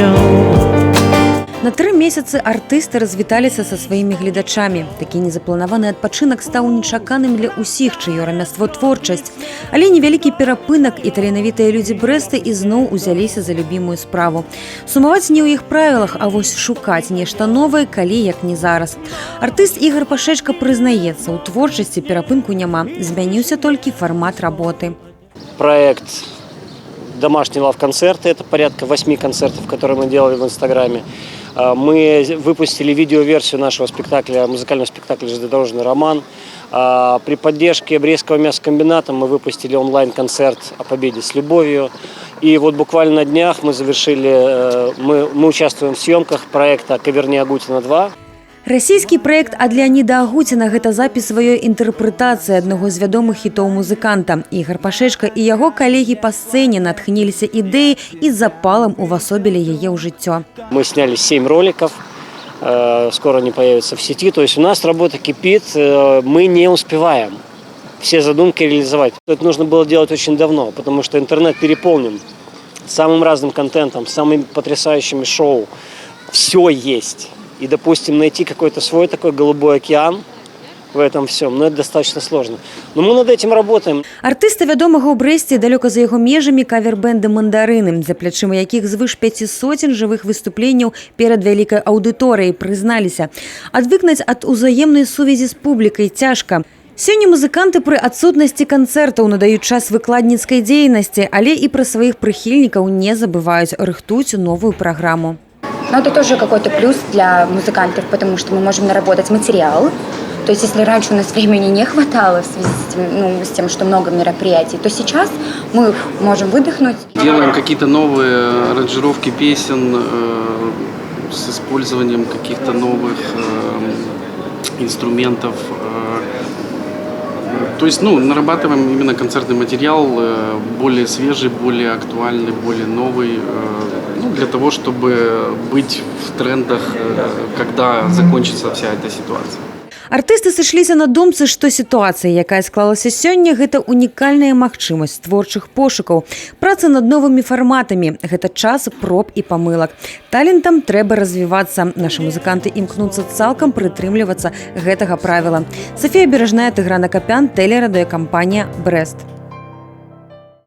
днем. На 3 месяцы артысты развіталіся са сваімі гледачамі. Такі незапланаваны адпачынак стаў нечаканым для ўсіх, чыё рамяство творчасць. Але невялікі перапынак і таленавітыя людзі Брэста ізноў узяліся за любімую справу. Сумаваць не ў іх правілах, а вось шукаць нешта новае, калі як не зараз. Артыст Ігар Пашэчка прызнаецца, у творчасці перапынку няма, змяніўся толькі фармат работы. Проект «Домашние лав-концерты» – это порядка 8 концертов, которые мы делали в Инстаграме. Мы выпустили видеоверсию нашего спектакля, музыкального спектакля «Железнодорожный роман». При поддержке Брестского мясокомбината мы выпустили онлайн-концерт о победе с любовью. И вот буквально на днях мы завершили, мы участвуем в съемках проекта «Каверни Агутина 2». Расійскі праект ад Леаніда Агуціна – гэта запіс сваёй інтэрпрэтацыі аднаго з вядомых хітоў музыканта. Ігар Пашэчка і яго калегі па сцэне натхніліся ідэяй і запалам увасобілі яе ў жыццё. Мы сняли 7 роликов, скоро они появятся в сети. То есть у нас работа кипит, мы не успеваем все задумки реализовать. Это нужно было делать очень давно, потому что интернет переполнен самым разным контентом, самыми потрясающими шоу. Все есть. И, допустим, найти какой-то свой такой голубой океан в этом всем, но это достаточно сложно. Но мы над этим работаем. Артысты вядомага ў Брэсце, далёка за яго межамі кавер-бэнды «Мандарыны», за плячыма якіх звыш 500 жывых выступленняў перад вялікай аўдыторыяй, прызналіся. Адвыкнаць ад узаемнай сувязі з публікай цяжка. Сёння музыканты пры адсутнасці канцэртаў надаюць час выкладніцкай дзейнасці, але і пра сваіх прыхільнікаў не забываюць, рыхтуюць новую праграму. Но это тоже какой-то плюс для музыкантов, потому что мы можем наработать материал. То есть если раньше у нас времени не хватало в связи с тем, что много мероприятий, то сейчас мы можем выдохнуть. Делаем какие-то новые аранжировки песен с использованием каких-то новых инструментов. То есть, нарабатываем именно концертный материал более свежий, более актуальный, более новый, для того, чтобы быть в трендах, когда закончится вся эта ситуация. Артысты сышліся на думцы, што сітуацыя, якая склалася сёння, гэта унікальная магчымасць творчых пошукаў. Праца над новымі фарматамі – гэта час проб і памылак. Талентам трэба развівацца. Нашы музыканты імкнуцца цалкам прытрымлівацца гэтага правіла. Софія Бережная, Тыгран Акапян, тэлерадыёкампанія «Брэст».